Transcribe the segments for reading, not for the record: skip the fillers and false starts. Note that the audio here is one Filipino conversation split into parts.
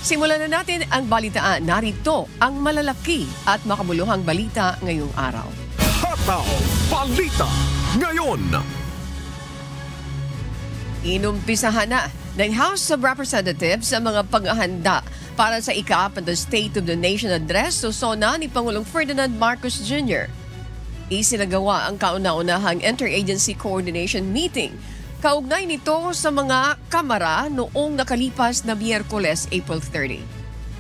Simulan na natin ang balitaan. Narito ang malalaki at makabuluhang balita ngayong araw. Hataw Balita ngayon. Inumpisahan na ng House of Representatives ang mga paghahanda para sa ika-8 na State of the Nation Address o SONA ni Pangulong Ferdinand Marcos Jr. Isinagawa ang kauna-unahang Interagency Coordination Meeting kaugnay nito sa mga kamara noong nakalipas na Miyerkules, April 30.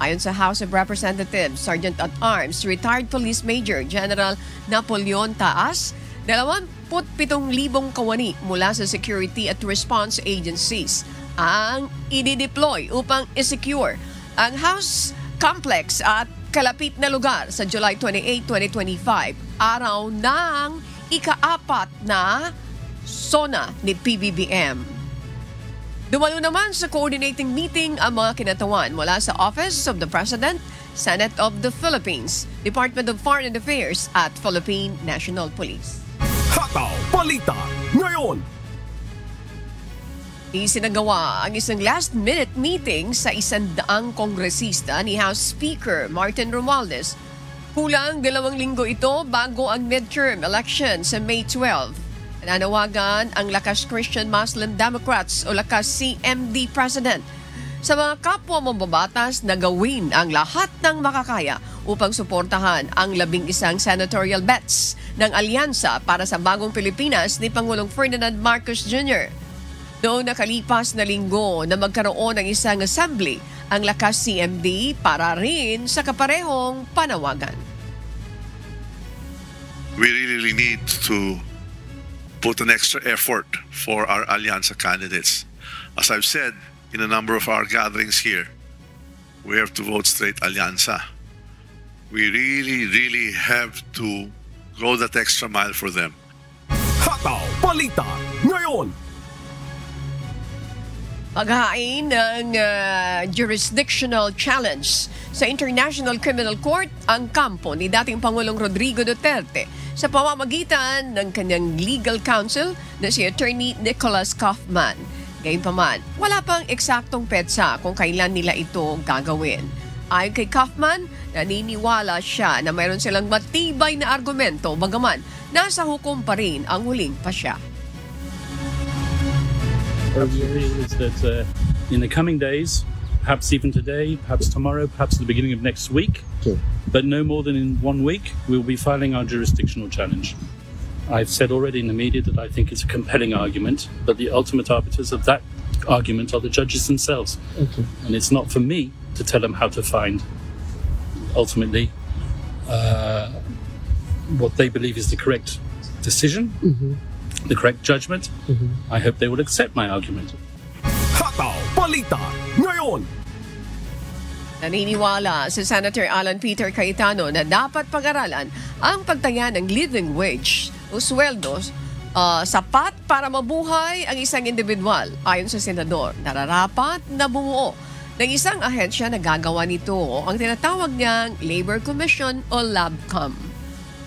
Ayon sa House of Representatives, Sergeant-at-Arms, Retired Police Major General Napoleon Taas, 27,000 kawani mula sa security at response agencies ang i-deploy upang i-secure ang House Complex at kalapit na lugar sa July 28, 2025, araw ng ika-4 na SONA ni PBBM. Dumalo naman sa coordinating meeting ang mga kinatawan mula sa Office of the President, Senate of the Philippines, Department of Foreign Affairs at Philippine National Police. Hataw Balita ngayon. Isinagawa ang isang last-minute meeting sa 100 kongresista ni House Speaker Martin Romualdez. Kulang 2 linggo ito bago ang midterm election sa May 12. Nanawagan ang Lakas Christian Muslim Democrats o Lakas CMD President sa mga kapwa mambabatas na gawin ang lahat ng makakaya upang suportahan ang 11 senatorial bets ng alyansa para sa bagong Pilipinas ni Pangulong Ferdinand Marcos Jr. Noong nakalipas na linggo na magkaroon ng isang assembly ang Lakas CMD para rin sa kaparehong panawagan. We really need to put an extra effort for our Alianza candidates. As I've said in a number of our gatherings here, we have to vote straight Alianza. We really have to go that extra mile for them. Hataw Balita ngayon. Paghain ng jurisdictional challenge sa International Criminal Court ang kampo ni dating Pangulong Rodrigo Duterte sa pamamagitan ng kanyang legal counsel na si Attorney Nicholas Kaufman. Gayunpaman, wala pang eksaktong petsa kung kailan nila ito gagawin. Ayon kay Kaufman, naniniwala siya na mayroon silang matibay na argumento bagaman nasa hukom pa rin ang huling pasya. Our worry is that in the coming days, perhaps even today, perhaps tomorrow, perhaps at the beginning of next week, but no more than in 1 week, we'll be filing our jurisdictional challenge. I've said already in the media that I think it's a compelling argument, but the ultimate arbiters of that argument are the judges themselves. And it's not for me to tell them how to find, ultimately, what they believe is the correct decision. The correct judgment. I hope they will accept my argument. Hataw Balita ngayon. Naniniwala si Senator Alan Peter Cayetano na dapat pag-aralan ang pagtaya ng living wage o sweldos sapat para mabuhay ang isang individual. Ayon sa senador, nararapat na bumuo ng isang ahensya na gagawa nito ang tinatawag niyang Labor Commission o LABCOM.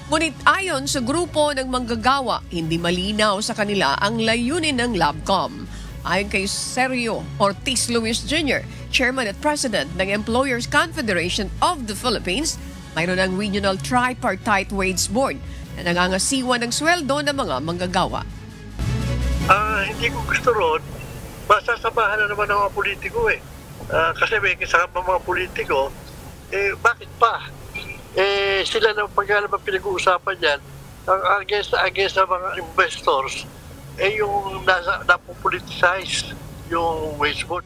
Ngunit ayon sa grupo ng manggagawa, hindi malinaw sa kanila ang layunin ng LABCOM. Ayon kay Sergio Ortiz Luis Jr., Chairman at President ng Employers Confederation of the Philippines, mayroon ang Regional Tripartite Wage Board na nangangasiwa ng sweldo ng mga manggagawa. Hindi ko gusto ron, masasamahan na naman ng mga politiko eh. Kasi may kasama mga politiko, bakit pa? Sila na pagkalaman pinag-uusapan yan, ang against sa mga investors, yung napopoliticize yung wage board.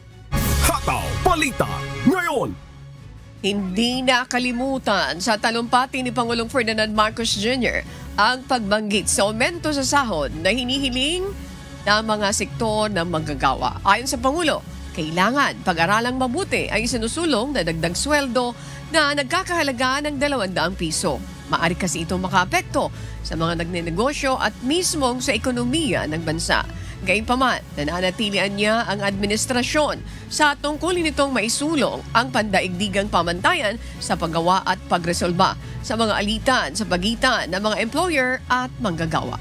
Hataw Balita ngayon. Hindi nakalimutan sa talumpati ni Pangulong Ferdinand Marcos Jr. ang pagbanggit sa aumento sa sahod na hinihiling ng mga sektor ng manggagawa. Ayon sa Pangulo, kailangan pag-aralang mabuti ang isinusulong na dagdag sweldo na nagkakahalaga ng 200 piso. Maaari kasi itong makaapekto sa mga nagnenegosyo at mismong sa ekonomiya ng bansa. Gayunpaman, nananatilian niya ang administrasyon sa tungkulin nitong maisulong ang pandaigdigang pamantayan sa paggawa at pagresolba sa mga alitan sa pagitan ng mga employer at manggagawa.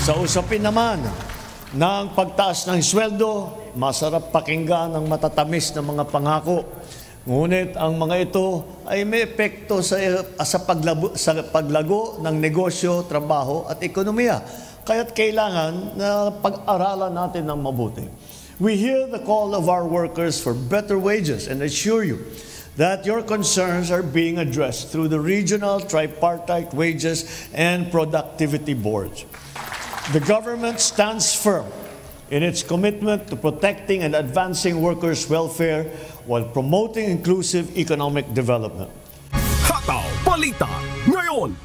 Sa usapin naman ng pagtaas ng sweldo, masarap pakinggan ang matatamis na mga pangako. Ngunit ang mga ito ay may epekto sa paglago ng negosyo, trabaho at ekonomiya. Kaya't kailangan na pag-aralan natin ng mabuti. We hear the call of our workers for better wages and assure you that your concerns are being addressed through the regional tripartite wages and productivity boards. The government stands firm in its commitment to protecting and advancing workers' welfare while promoting inclusive economic development. Hataw Balita ngayon.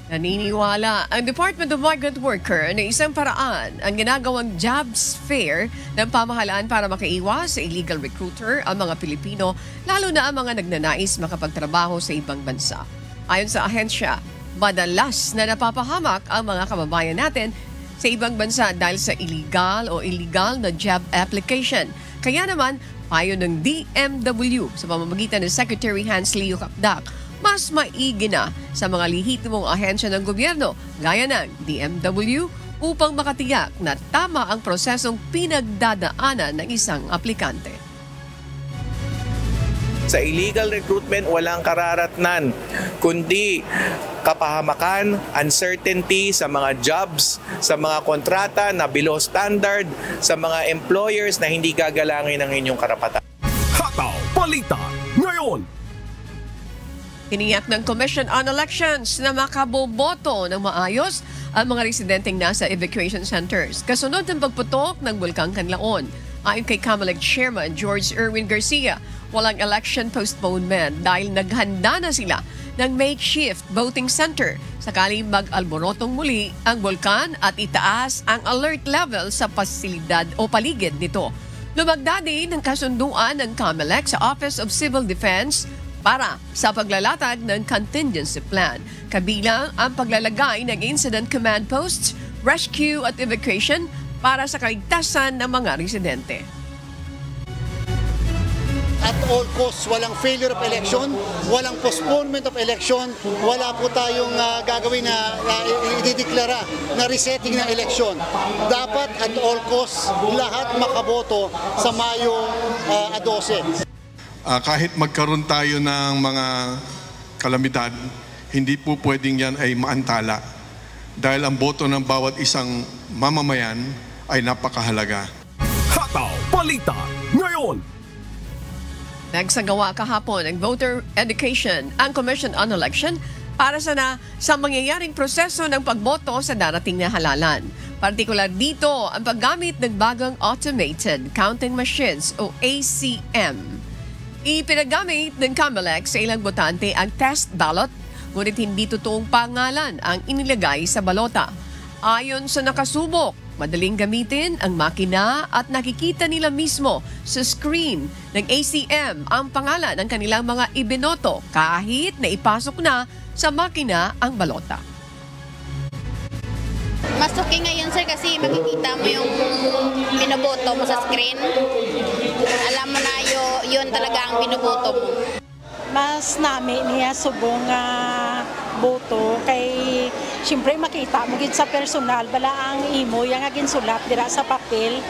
Naniniwala ang Department of Migrant Worker na isang paraan ang ginagawang jobs fair ng pamahalaan para makaiwas sa illegal recruiter ang mga Pilipino, lalo na ang mga nagnanais makapagtrabaho sa ibang bansa. Ayon sa ahensya, madalas na napapahamak ang mga kababayan natin sa ibang bansa dahil sa illegal na job application. Kaya naman, payo ng DMW sa pamamagitan ng Secretary Hans Leo Capdac, mas maigi na sa mga lehitimong ahensya ng gobyerno gaya ng DMW upang makatiyak na tama ang prosesong pinagdadaanan ng isang aplikante. Sa illegal recruitment, walang kararatnan, kundi kapahamakan, uncertainty sa mga jobs, sa mga kontrata na below standard, sa mga employers na hindi gagalangin ang inyong karapatan. Hataw Balita ngayon. Tiniyak ng Commission on Elections na makaboboto ng maayos ang mga residenteng nasa evacuation centers kasunod ng pagputok ng Bulkang Canlaon. Ayon kay COMELEC Chairman George Erwin Garcia, walang election postponement dahil naghanda na sila ng makeshift voting center sakaling mag-alborotong muli ang bulkan at itaas ang alert level sa pasilidad o paligid nito. Lumagda din ng kasunduan ng COMELEC sa Office of Civil Defense para sa paglalatag ng contingency plan, kabilang ang paglalagay ng incident command posts, rescue at evacuation para sa kaligtasan ng mga residente. At all costs, walang failure of election, walang postponement of election, wala po tayong gagawin na idideklara na resetting ng election. Dapat at all costs, lahat makaboto sa Mayo 12. Kahit magkaroon tayo ng mga kalamidad, hindi po pwedeng yan ay maantala dahil ang boto ng bawat isang mamamayan ay napakahalaga. Hataw Balita ngayon. Nagsagawa kahapon ng voter education ang Commission on Election para sa mangyayaring proseso ng pagboto sa darating na halalan. Partikular dito ang paggamit ng bagong automated counting machines o ACM. Ipinagamit ng COMELEC sa ilang botante ang test ballot, ngunit hindi totoong pangalan ang inilagay sa balota. Ayon sa nakasubok, madaling gamitin ang makina at nakikita nila mismo sa screen ng ACM ang pangalan ng kanilang mga ibinoto kahit na ipasok na sa makina ang balota. Mas okay ngayon sir kasi makikita mo yung binoboto mo sa screen. Alam mo na yun talaga ang binoboto mo. Mas nami niya subong boto kay siyempre makita mo gid sa personal bala ang imo yang ginsulat dira sa papel.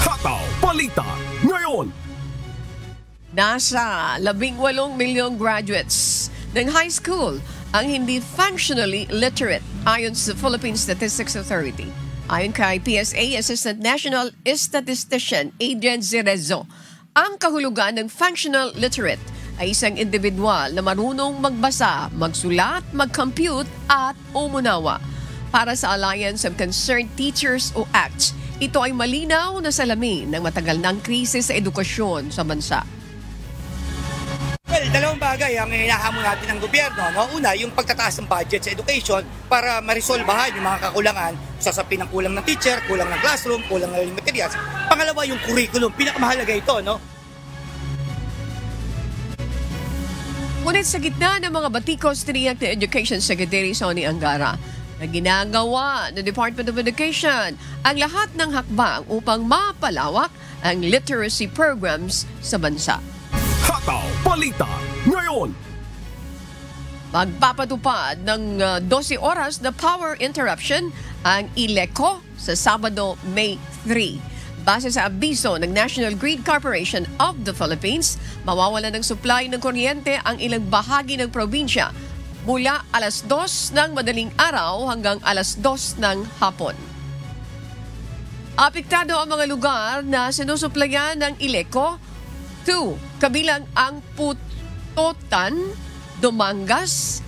Hataw Balita ngayon. Nasa 18 milyong graduates ng high school ang hindi functionally literate ayon sa Philippine Statistics Authority. Ayon kay PSA Assistant National Statistician Adrian Zerezo, ang kahulugan ng functional literate ay isang individual na marunong magbasa, magsulat, mag-compute at umunawa. Para sa Alliance of Concerned Teachers o ACTS, ito ay malinaw na salamin ng matagal ng krisis sa edukasyon sa bansa. Well, dalawang bagay ang hinahamon natin ng gobyerno. No? Una, yung pagtataas ng budget sa education para marisolbahan yung mga kakulangan, sasapi ng kulang ng teacher, kulang ng classroom, kulang ng materials. Pangalawa, yung curriculum, pinakamahalaga ito. No? Ngunit sa gitna ng mga batikos, tiniyak na Education Secretary Sonny Angara na ginagawa ng Department of Education ang lahat ng hakbang upang mapalawak ang literacy programs sa bansa. Hataw Balita ngayon. Magpapatupad ng 12 oras na power interruption ang ILECO sa Sabado, May 3. Base sa abiso ng National Grid Corporation of the Philippines, mawawala ng supply ng kuryente ang ilang bahagi ng probinsya mula alas 2 ng madaling araw hanggang alas 2 ng hapon. Apektado ang mga lugar na sinusuplayan ng ILECO. 2. Kabilang ang Putotan, Dumangas,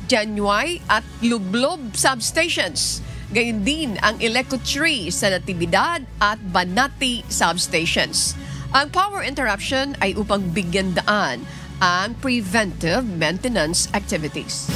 Januay at Lublob substations. Gayon din ang ILECO 3 sa Natividad at Banati substations. Ang power interruption ay upang bigyan daan ang preventive maintenance activities.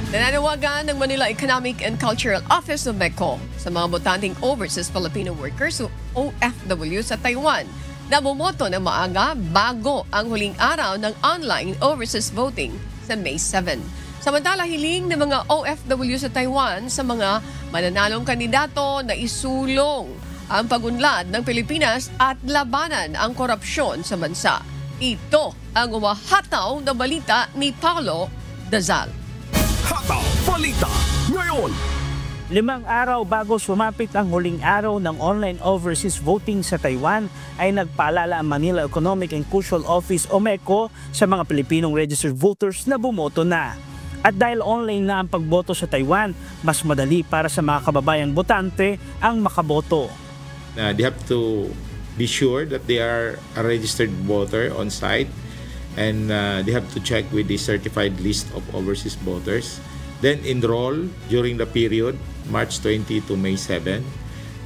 Nananawagan ng Manila Economic and Cultural Office o MECO sa mga botanteng overseas Filipino workers o OFW sa Taiwan na bumoto ng maaga bago ang huling araw ng online overseas voting sa May 7. Samantala, hiling ng mga OFW sa Taiwan sa mga mananalong kandidato na isulong ang pag-unlad ng Pilipinas at labanan ang korupsyon sa bansa. Ito ang umahataw na balita ni Paulo Dazal. Hataw Balita ngayon. 5 araw bago sumapit ang huling araw ng online overseas voting sa Taiwan ay nagpaalala ang Manila Economic and Cultural Office o MECO sa mga Pilipinong registered voters na bumoto na. At dahil online na ang pagboto sa Taiwan, mas madali para sa mga kababayang botante ang makaboto. They have to be sure that they are a registered voter on site and they have to check with the certified list of overseas voters. Then enroll during the period March 20 to May 7.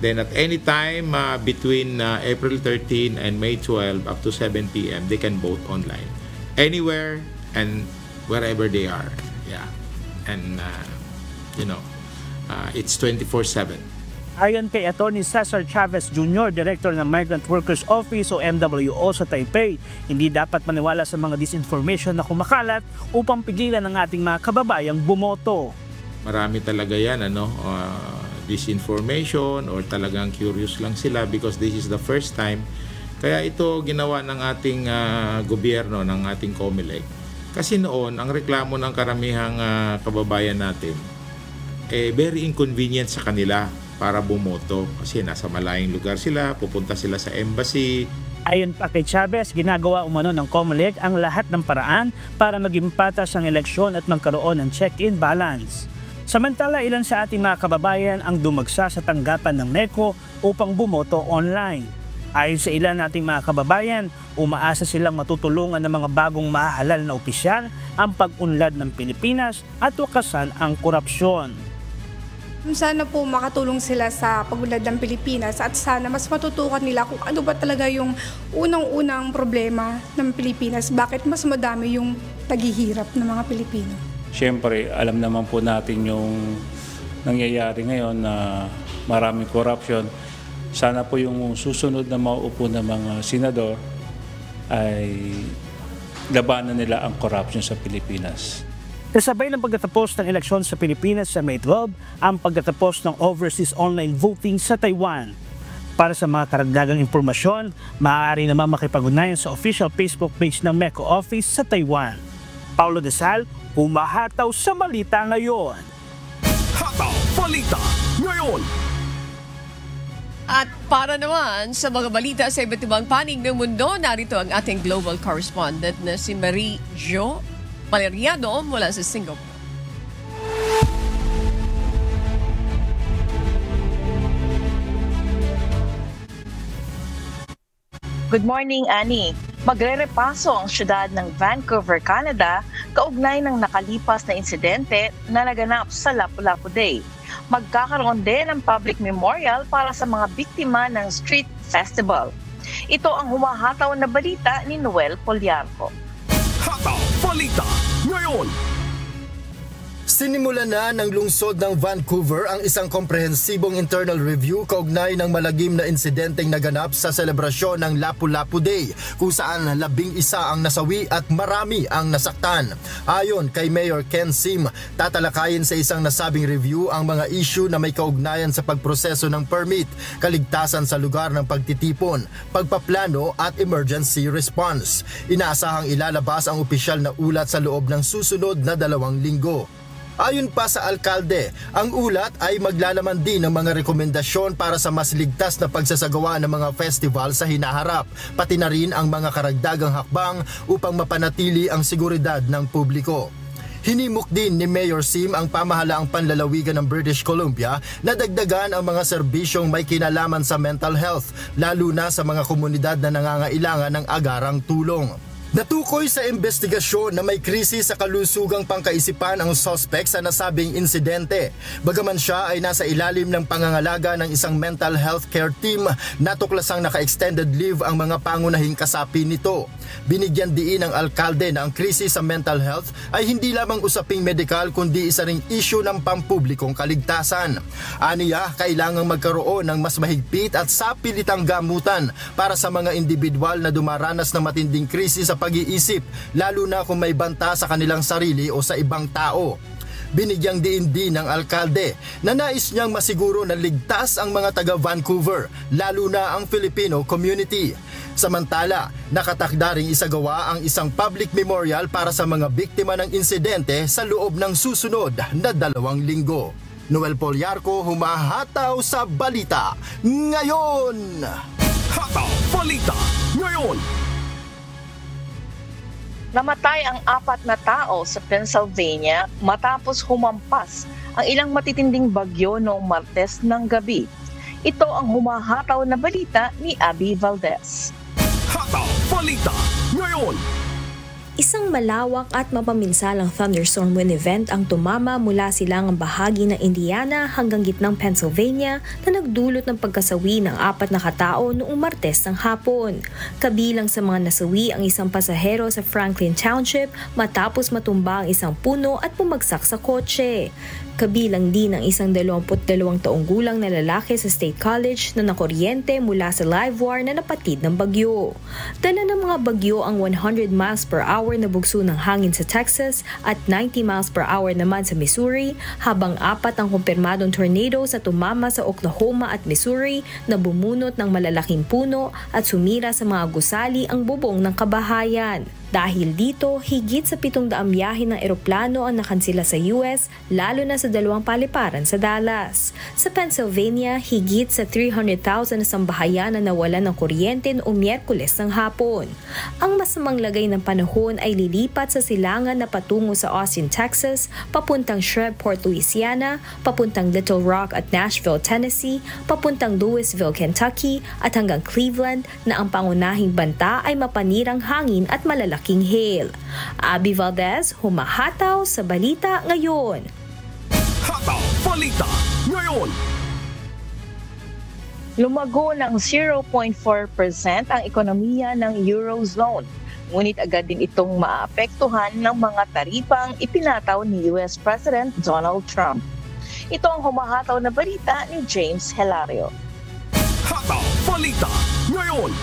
Then at any time between April 13 and May 12 up to 7 p.m. they can vote online. Anywhere and wherever they are. Yeah. And it's 24/7. Ayon kay Atty. Cesar Chavez Jr., Director ng Migrant Workers Office o MWO sa Taipei, hindi dapat maniwala sa mga disinformation na kumakalat upang pigilan ang ating mga kababayang bumoto. Marami talaga yan, disinformation or talagang curious lang sila because this is the first time. Kaya ito ginawa ng ating gobyerno, ng ating COMELEC. Kasi noon, ang reklamo ng karamihang kababayan natin, very inconvenient sa kanila para bumoto kasi nasa malayong lugar sila, pupunta sila sa embassy. Ayon pa kay Chavez, ginagawa umano ng COMELEC ang lahat ng paraan para maging patas ang eleksyon at magkaroon ng check-in balance. Samantala, ilan sa ating mga kababayan ang dumagsa sa tanggapan ng MECO upang bumoto online. Ayon sa ilan nating mga kababayan, umaasa silang matutulungan ng mga bagong mahahalal na opisyal ang pag-unlad ng Pilipinas at wakasan ang korupsyon. Sana po makatulong sila sa pag-unlad ng Pilipinas at sana mas matutukan nila kung ano ba talaga yung unang-unang problema ng Pilipinas. Bakit mas madami yung naghihirap ng mga Pilipino? Siyempre, alam naman po natin yung nangyayari ngayon na maraming corruption. Sana po yung susunod na mauupo ng mga senador ay labanan nila ang corruption sa Pilipinas. Kasabay ng pagtatapos ng eleksyon sa Pilipinas sa May 12, ang pagtatapos ng overseas online voting sa Taiwan. Para sa mga karagdagang impormasyon, maaari naman makipag-ugnayan sa official Facebook page ng MECO Office sa Taiwan. Paulo Dazal, humahataw sa balita ngayon. Hataw Balita ngayon. At para naman sa mga balita sa iba't ibang panig ng mundo, narito ang ating global correspondent na si Marie Jo Valeriano mula sa Singapore. Good morning, Annie. Magre-repaso ang syudad ng Vancouver, Canada, kaugnay ng nakalipas na insidente na naganap sa Lapu-Lapu Day. Magkakaroon din ng public memorial para sa mga biktima ng street festival. Ito ang humahataw na balita ni Noel Poliarco. Hataw Balita ngayon. Sinimulan na ng lungsod ng Vancouver ang isang komprehensibong internal review kaugnay ng malagim na insidenteng naganap sa selebrasyon ng Lapu-Lapu Day kung saan 11 ang nasawi at marami ang nasaktan. Ayon kay Mayor Ken Sim, tatalakayin sa isang nasabing review ang mga issue na may kaugnayan sa pagproseso ng permit, kaligtasan sa lugar ng pagtitipon, pagpaplano at emergency response. Inaasahang ilalabas ang opisyal na ulat sa loob ng susunod na 2 linggo. Ayon pa sa alkalde, ang ulat ay maglalaman din ng mga rekomendasyon para sa mas ligtas na pagsasagawa ng mga festival sa hinaharap, pati na rin ang mga karagdagang hakbang upang mapanatili ang seguridad ng publiko. Hinimok din ni Mayor Sim ang pamahalaang panlalawigan ng British Columbia na dagdagan ang mga serbisyong may kinalaman sa mental health, lalo na sa mga komunidad na nangangailangan ng agarang tulong. Natukoy sa investigasyon na may krisis sa kalusugang pangkaisipan ang suspect sa nasabing insidente. Bagaman siya ay nasa ilalim ng pangangalaga ng isang mental health care team, natuklasang naka-extended leave ang mga pangunahing kasapi nito. Binigyan diin ng alkalde na ang krisis sa mental health ay hindi lamang usaping medikal kundi isa ring issue ng pampublikong kaligtasan. Aniya, kailangang magkaroon ng mas mahigpit at sapilitang gamutan para sa mga individual na dumaranas ng matinding krisis sa pag-iisip, lalo na kung may banta sa kanilang sarili o sa ibang tao. Binigyang diin din ng alkalde na nais niyang masiguro na ligtas ang mga taga Vancouver, lalo na ang Filipino community. Samantala, nakatakda ring isagawa ang isang public memorial para sa mga biktima ng insidente sa loob ng susunod na 2 linggo. Noel Poliarco, humahataw sa balita ngayon. Hataw Balita ngayon. Namatay ang 4 na tao sa Pennsylvania matapos humampas ang ilang matitinding bagyo noong Martes ng gabi. Ito ang humahataw na balita ni Abby Valdez. Hataw Balita ngayon. Isang malawak at mapaminsalang thunderstorm wind event ang tumama mula silangang bahagi ng Indiana hanggang gitnang Pennsylvania na nagdulot ng pagkasawi ng 4 na katao noong Martes ng hapon. Kabilang sa mga nasawi ang isang pasahero sa Franklin Township matapos matumba ang isang puno at bumagsak sa kotse. Kabilang din ang isang 22 taong gulang na lalaki sa State College na nakuryente mula sa live wire na napatid ng bagyo. Dala ng mga bagyo ang 100 miles per hour na bugso ng hangin sa Texas at 90 miles per hour naman sa Missouri, habang 4 ang kumpirmadong tornado sa tumama sa Oklahoma at Missouri na bumunot ng malalaking puno at sumira sa mga gusali ang bubong ng kabahayan. Dahil dito, higit sa 700 biyahe ng eroplano ang nakansila sa US, lalo na sa 2 paliparan sa Dallas. Sa Pennsylvania, higit sa 300,000 na sambahayan na nawalan ng kuryente noong Miyerkules ng hapon. Ang masamang lagay ng panahon ay lilipat sa silangan na patungo sa Austin, Texas, papuntang Shreveport, Louisiana, papuntang Little Rock at Nashville, Tennessee, papuntang Louisville, Kentucky, at hanggang Cleveland na ang pangunahing banta ay mapanirang hangin at malalaking hail. Abby Valdez, humahataw sa balita ngayon. Hataw Balita ngayon. Lumago ng 0.4% ang ekonomiya ng Eurozone. Ngunit agad din itong maapektuhan ng mga taripang ipinataw ni US President Donald Trump. Ito ang humahataw na balita ni James Hilario. Hataw Balita ngayon.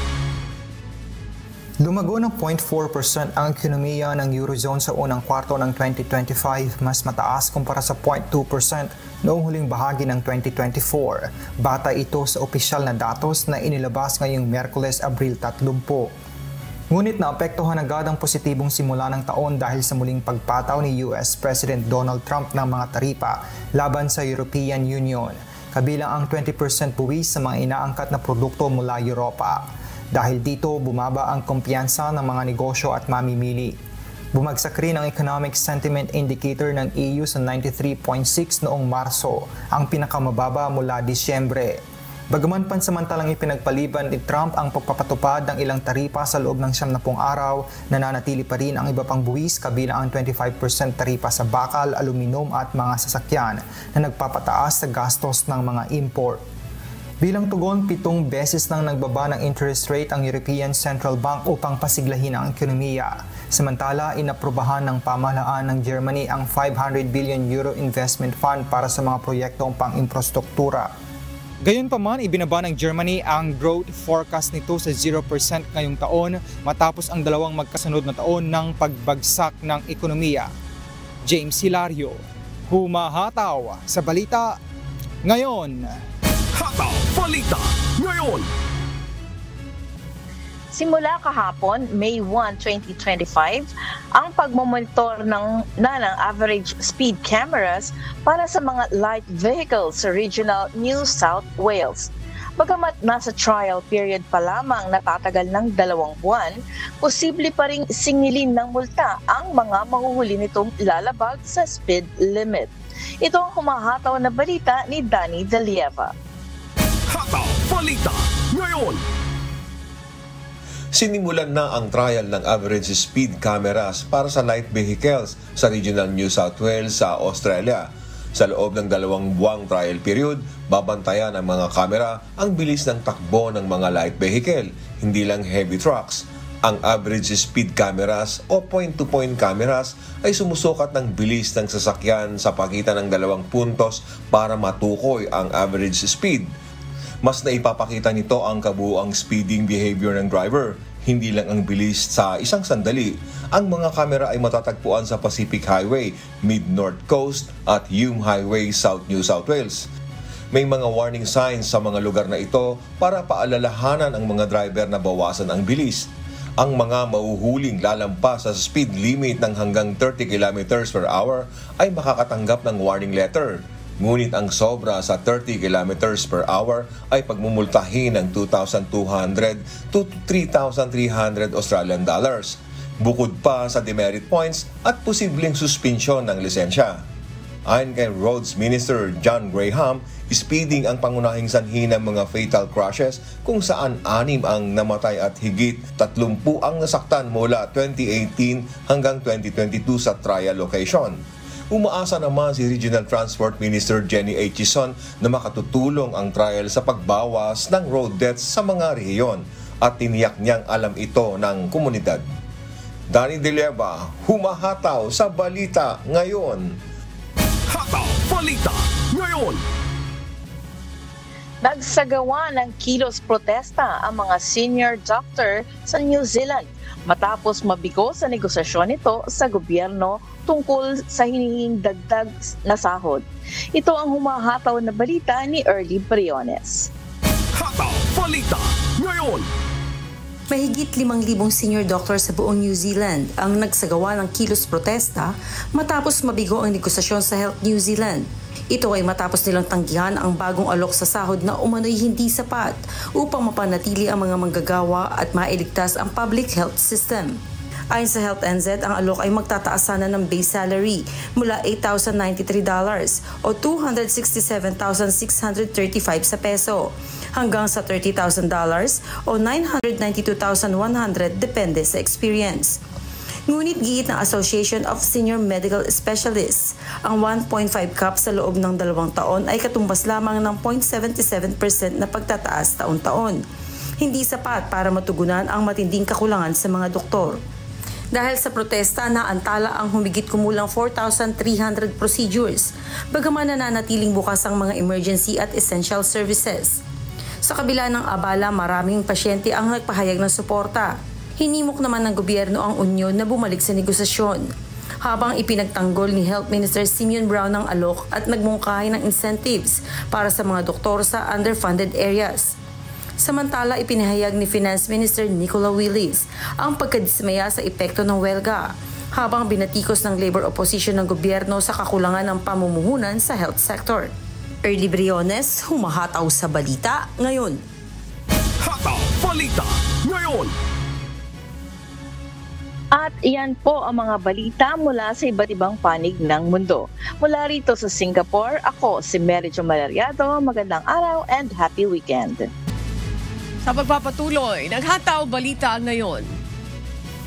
Lumago ng 0.4% ang ekonomiya ng Eurozone sa unang kwarto ng 2025, mas mataas kumpara sa 0.2% noong huling bahagi ng 2024. Batay ito sa opisyal na datos na inilabas ngayong Miyerkules, Abril 30. Ngunit naapektuhan agad ang positibong simula ng taon dahil sa muling pagpataw ni US President Donald Trump ng mga taripa laban sa European Union, kabilang ang 20% buwis sa mga inaangkat na produkto mula Europa. Dahil dito, bumaba ang kumpiyansa ng mga negosyo at mamimili. Bumagsak rin ang Economic Sentiment Indicator ng EU sa 93.6 noong Marso, ang pinakamababa mula Disyembre. Bagaman pansamantalang ipinagpaliban ni Trump ang pagpapatupad ng ilang taripa sa loob ng 90 araw, nananatili pa rin ang iba pang buwis kabilang ang 25% taripa sa bakal, aluminum at mga sasakyan na nagpapataas sa gastos ng mga import. Bilang tugon, 7 beses nang nagbaba ng interest rate ang European Central Bank upang pasiglahin ang ekonomiya. Samantala, inaprubahan ng pamahalaan ng Germany ang 500 billion euro investment fund para sa mga proyektong pang-infrastruktura. Gayunpaman, ibinaba ng Germany ang growth forecast nito sa 0% ngayong taon matapos ang 2 magkasunod na taon ng pagbagsak ng ekonomiya. James Hilario, humahataw sa balita ngayon. Hataw Balita Ngayon. Simula kahapon, May 1, 2025, ang pagmomonitor ng average speed cameras para sa mga light vehicles sa Regional New South Wales. Bagamat nasa trial period pa lamang natatagal ng 2 buwan, posible pa ring singilin ng multa ang mga mahuhuli nitong lalabag sa speed limit. Ito ang humahataw na balita ni Danny De Lieva. Hataw Balita Ngayon. Sinimulan na ang trial ng average speed cameras para sa light vehicles sa Regional New South Wales sa Australia. Sa loob ng 2 buwang trial period, babantayan ng mga kamera ang bilis ng takbo ng mga light vehicle, hindi lang heavy trucks. Ang average speed cameras o point-to-point cameras ay sumusukat ng bilis ng sasakyan sa pagitan ng 2 puntos para matukoy ang average speed. Mas naipapakita nito ang kabuuang speeding behavior ng driver, hindi lang ang bilis sa isang sandali. Ang mga kamera ay matatagpuan sa Pacific Highway, Mid-North Coast at Hume Highway, South New South Wales. May mga warning signs sa mga lugar na ito para paalalahanan ang mga driver na bawasan ang bilis. Ang mga mahuhuling lalampas sa speed limit ng hanggang 30 km per hour ay makakatanggap ng warning letter. Ngunit ang sobra sa 30 km per hour ay pagmumultahin ng 2,200 to 3,300 Australian dollars. Bukod pa sa demerit points at posibleng suspensyon ng lisensya. Ayon kay Roads Minister John Graham, speeding ang pangunahing sanhi ng mga fatal crashes kung saan 6 ang namatay at higit 30 ang nasaktan mula 2018 hanggang 2022 sa trial location. Umaasa naman si Regional Transport Minister Jenny Aitchison na makatutulong ang trial sa pagbawas ng road deaths sa mga rehiyon at tiniyak niyang alam ito ng komunidad. Danny De Lieva, humahataw sa balita ngayon. Hataw Balita Ngayon. Nagsagawa ng kilos protesta ang mga senior doctor sa New Zealand matapos mabigo sa negosasyon nito sa gobyerno tungkol sa hinihing dagdag na sahod. Ito ang humahataw na balita ni Early Briones. Hataw Balita Ngayon. Mahigit 5,000 senior doctor sa buong New Zealand ang nagsagawa ng kilos protesta matapos mabigo ang negosasyon sa Health New Zealand. Ito ay matapos nilang tanggihan ang bagong alok sa sahod na umano'y hindi sapat upang mapanatili ang mga manggagawa at mailigtas ang public health system. Ayon sa Health NZ, ang alok ay magtataas sana ng base salary mula $8,093 o $267,635 sa peso hanggang sa $30,000 o $992,100 depende sa experience. Ngunit giit ng Association of Senior Medical Specialists, ang 1.5 cap sa loob ng 2 taon ay katumbas lamang ng 0.77% na pagtataas taon-taon. Hindi sapat para matugunan ang matinding kakulangan sa mga doktor. Dahil sa protesta, naantala ang humigit kumulang 4,300 procedures, bagaman nananatiling bukas ang mga emergency at essential services. Sa kabila ng abala, maraming pasyente ang nagpahayag ng suporta. Hinimok naman ng gobyerno ang unyon na bumalik sa negosasyon, habang ipinagtanggol ni Health Minister Simeon Brown ng alok at nagmungkahi ng incentives para sa mga doktor sa underfunded areas. Samantala, ipinahayag ni Finance Minister Nicola Willis ang pagkadismaya sa epekto ng welga, habang binatikos ng labor opposition ng gobyerno sa kakulangan ng pamumuhunan sa health sector. Early Briones, humahataw sa balita ngayon. Hataw Balita Ngayon. At iyan po ang mga balita mula sa iba't ibang panig ng mundo. Mula rito sa Singapore, ako si Mary Jo Malariado. Magandang araw and happy weekend. Sa pagpapatuloy, naghataw balita ngayon.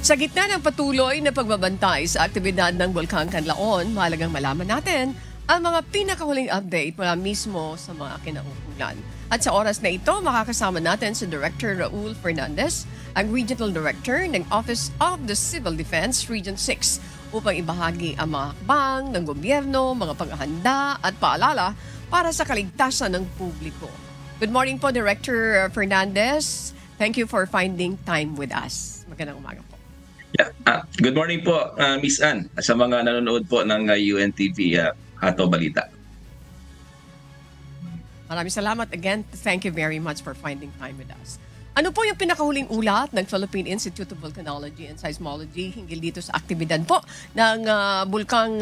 Sa gitna ng patuloy na pagbabantay sa aktibidad ng Bulkang Kanlaon, mahalagang malaman natin ang mga pinakahuling update mula mismo sa mga kinauukulan. At sa oras na ito, makakasama natin si Director Raul Fernandez, ang Regional Director ng Office of the Civil Defense Region 6, upang ibahagi ang mga hakbang ng gobyerno, mga paghahanda at paalala para sa kaligtasan ng publiko. Good morning po, Director Fernandez. Thank you for finding time with us. Magandang umaga po. Good morning po, Miss Ann, sa mga nanonood po ng UNTV Hataw Balita. Maraming salamat again. Thank you very much for finding time with us. Ano po yung pinakahuling ulat ng Philippine Institute of Volcanology and Seismology hinggil dito sa aktibidad po ng Bulkang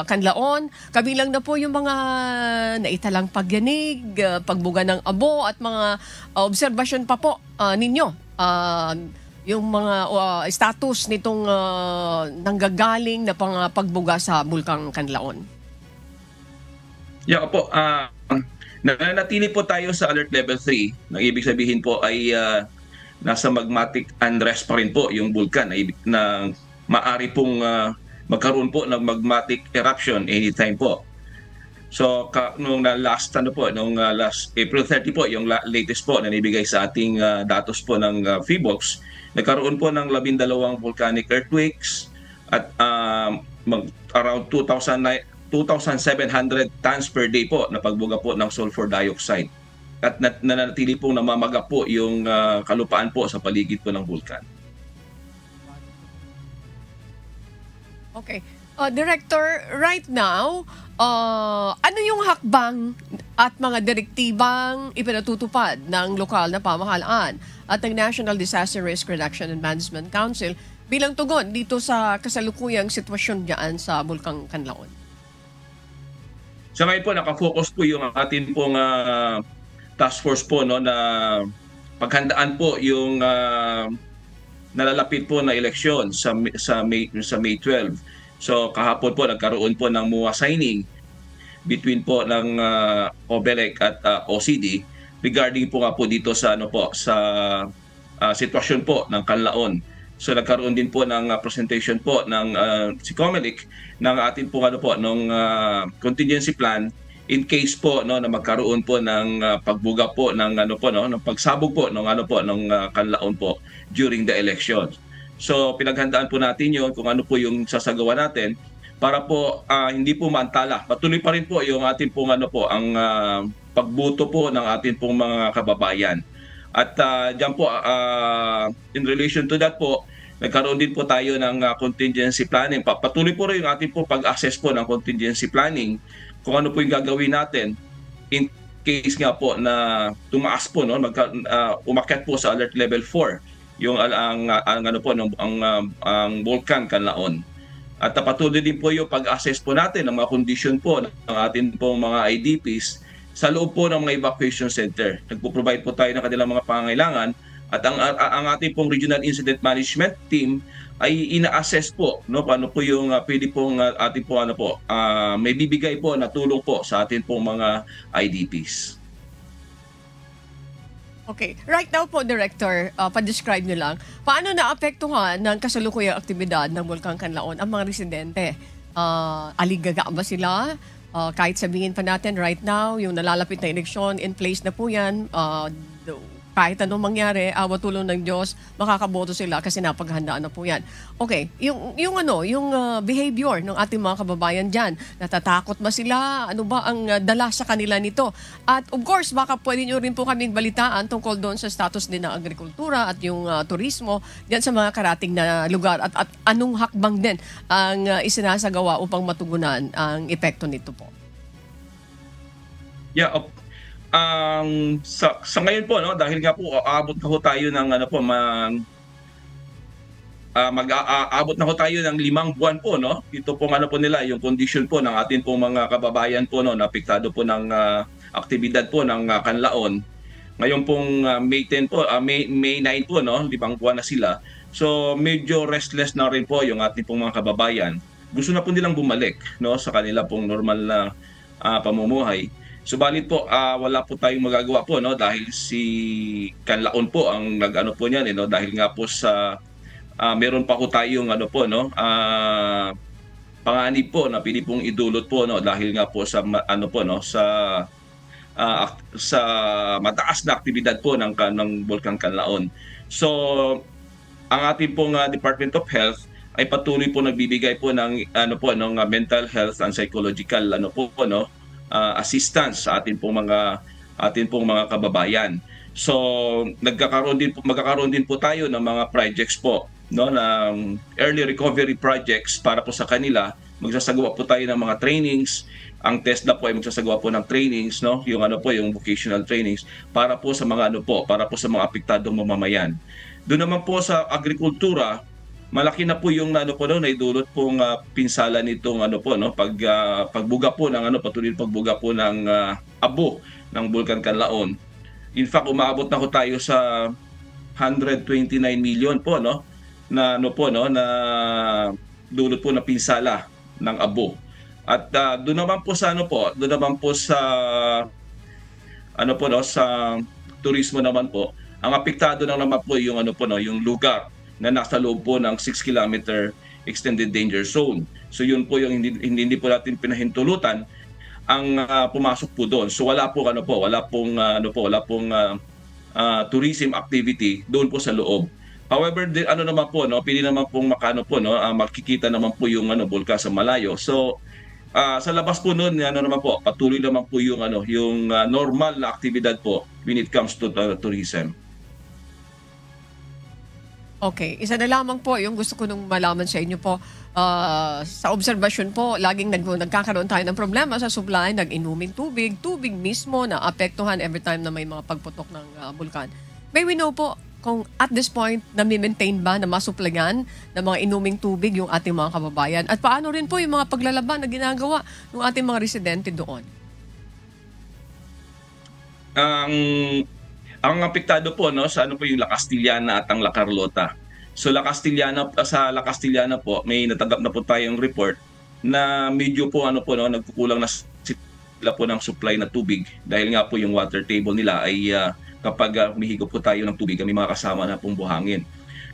Canlaon? Kabilang na po yung mga naitalang pagyanig, pagbuga ng abo at mga obserbasyon pa po ninyo. Yung mga status nitong nanggagaling na pagbuga sa Bulkang Canlaon. Opo. Nananatili po tayo sa alert level 3. Nang ibig sabihin po ay nasa magmatic unrest pa rin po yung bulkan na maaari pong magkaroon po ng magmatic eruption anytime po. So nung last April 30 po yung latest po na nibigay sa ating datos po ng PHIVOLCS, nagkaroon po ng 12 volcanic earthquakes at around 2,700 tons per day po na pagbuga po ng sulfur dioxide. At nananatili pong namamaga po yung kalupaan po sa paligid po ng bulkan. Okay. Director, right now, ano yung hakbang at mga direktibang ipinatutupad ng lokal na pamahalaan at ng National Disaster Risk Reduction and Management Council bilang tugon dito sa kasalukuyang sitwasyon diyan sa Bulkang Canlaon? Sa ngayon po, nakafocus po yung ating pong task force po na paghandaan po yung nalalapit po na eleksyon sa May 12. So kahapon po nagkaroon po ng MOA signing between po ng OBELEC at OCD regarding po nga po dito sa sitwasyon po ng Canlaon. So nagkaroon din po ng presentation po ng si COMELEC ng ating po ng contingency plan in case po na magkaroon po ng pagbuga po ng ng pagsabog po ng Canlaon po during the election. So pinaghandaan po natin 'yon kung ano po yung sasagawa natin para po hindi po maantala. Patuloy pa rin po yung ating pong ang pagbuto po ng ating pong mga kababayan. At diyan po, in relation to that po, nagkaroon din po tayo ng contingency planning. Patuloy po rin yung ating po pag-assess po ng contingency planning kung ano po yung gagawin natin in case nga po na tumaas po, umakyat po sa alert level 4 yung ang Bulkang Canlaon. At patuloy din po yung pag-assess po natin ng mga condition po ng ating pong mga IDPs sa loob po ng mga evacuation center. Nagpo-provide po tayo ng kanilang mga pangangailangan at ang ating pong Regional Incident Management Team ay ina-assess po paano po yung pwede pong ating po may bibigay po na tulong po sa ating pong mga IDPs. Okay. Right now po, Director, pa-describe nyo lang, paano naapektuhan ng kasalukuyang aktibidad ng Bulkang Canlaon ang mga residente? Aligaga ba sila? Kahit sabihin pa natin right now, yung nalalapit na eleksyon, in place na po yan, kahit anong mangyari, awa tulong ng Diyos, makakaboto sila kasi napaghandaan na po yan. Okay, yung behavior ng ating mga kababayan dyan, natatakot ba sila? Ano ba ang dala sa kanila nito? At of course, baka pwede nyo rin po kaming balitaan tungkol doon sa status din ng agrikultura at yung turismo dyan sa mga karating na lugar at anong hakbang din ang isinasagawa upang matugunan ang epekto nito po. Yeah, sa ngayon po dahil nga po aabot na ho tayo ng mag-aabot na ho tayo ng 5 buwan po dito po nila yung condition po ng ating pong mga kababayan po na apektado po ng aktibidad po ng Canlaon. Ngayon pong May 10 po, May 9 po 5 buwan na sila. So medyo restless na rin po yung ating pong mga kababayan. Gusto na po nilang bumalik sa kanila pong normal na pamumuhay. Subalit po, wala po tayong magagawa po dahil si Canlaon po ang nag-ano po niyan dahil nga po sa meron pa po tayong panganib po na pili pong idulot po dahil nga po sa sa sa mataas na aktibidad po ng Bulkan Kanlaon. So ang ating pong Department of Health ay patuloy po nagbibigay po ng mental health and psychological assistance sa ating pong mga kababayan. So magkakaroon din po tayo ng mga projects po, no, ng early recovery projects para po sa kanila. Magsasagawa po tayo ng mga trainings. Ang TESDA po ay magsasagawa po ng trainings, no, yung vocational trainings para po sa mga mga apektadong mamamayan. Doon naman po sa agrikultura, malaki na po yung naidulot pong pinsala nitong pagbuga po ng patuloy pagbuga po ng abo ng Bulkan Kanlaon. In fact, umaabot na po tayo sa 129 million po, no, na na dulot po na pinsala ng abo. At doon naman po sa sa turismo naman po, ang apektado na naman po yung yung lugar na nasa loob po ng 6 kilometer extended danger zone. So yun po yung hindi po natin pinahintulutan ang pumasok po doon. So wala pong tourism activity doon po sa loob. However, pili naman pong makikita naman po yung bulkan sa malayo. So sa labas po noon, patuloy naman po yung normal na aktibidad po when it comes to tourism. Okay, isa na lamang po yung gusto ko nung malaman sa inyo po. Sa obserbasyon po, laging nagkakaroon tayo ng problema sa supply, nag-inuming tubig mismo na apektuhan every time na may mga pagputok ng bulkan. May we know po kung at this point, nami-maintain ba na masuplayan ng mga inuming tubig yung ating mga kababayan? At paano rin po yung mga paglalaban na ginagawa ng ating mga residente doon? Ang apektado po sa yung La Castillana at ang La Carlota. So sa La Castillana po, may natanggap na po tayong report na medyo po nagkukulang na sila po ng supply na tubig dahil nga po yung water table nila ay kapag humihigop po tayo ng tubig, may mga kasama na pong buhangin.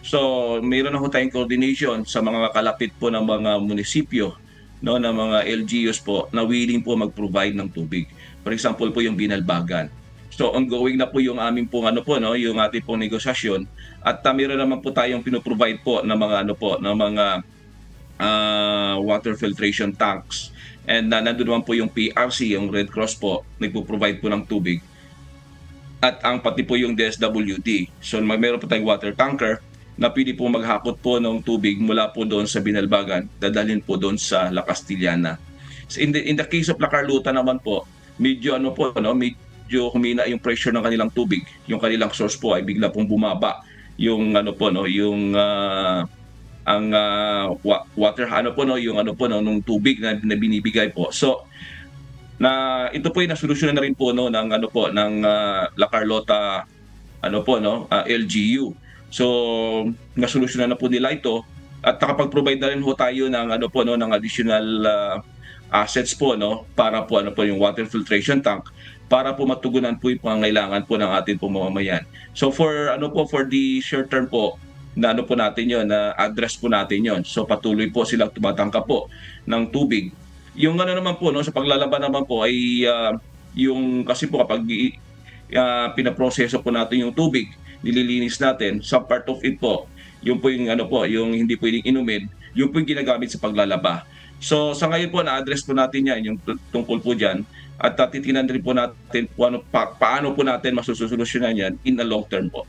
So mayroon na po tayong coordination sa mga kalapit po ng mga munisipyo, no, ng mga LGUs po na willing po mag-provide ng tubig. For example po yung Binalbagan. So ongoing na po yung aming pong yung ating pong negosasyon at meron naman po tayong pinoprovide po ng mga water filtration tanks. And nandun naman po yung PRC, yung Red Cross po, nagpo-provide po ng tubig. At ang pati po yung DSWD. So meron po tayong water tanker na pwede po maghakot po ng tubig mula po doon sa Binalbagan, dadalhin po doon sa La Castillana. So in the case of La Carlota naman po, medyo medyo humina yung pressure ng kanilang tubig. Yung kanilang source po ay bigla pong bumaba. Yung water nung tubig na binibigay po. So ito po ay nasolusyonan na rin po ng La Carlota LGU. So nasolusyonan na po nila ito at nakapag-provide na rin po tayo ng ng additional assets po para po yung water filtration tank para po matugunan po yung pangangailangan po ng ating mamamayan. So for the short term po na po natin yon, na address po natin yon. So patuloy po silang tumatangka po ng tubig. Yung naman po sa paglalaban naman po ay yung kasi po kapag pinaproseso po natin yung tubig, nililinis natin, some part of it po, yung po yung yung hindi pwedeng inumin, yung po yung ginagamit sa paglalaba. So sa ngayon po na-address po natin yan, yung tungkol po dyan, at titinan rin po natin paano po natin masusolusyonan yan in the long term po.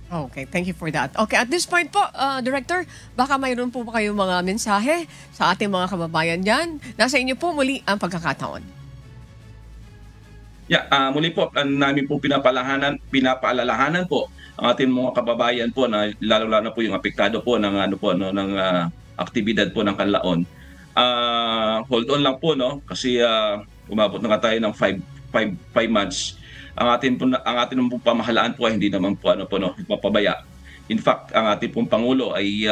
Okay, thank you for that. Okay, at this point po, Director, baka mayroon po ba kayong mga mensahe sa ating mga kababayan dyan? Nasa inyo po muli ang pagkakataon. Yeah, muli po, namin po pinapaalalahanan po ang ating mga kababayan po na lalo-lalo po yung apektado po ng ng aktibidad po ng Kanlaon. Hold on lang po kasi umabot na tayo ng 5 months. Ang ating pong pamahalaan po ay hindi naman po ipapabaya. In fact, ang ating pong Pangulo ay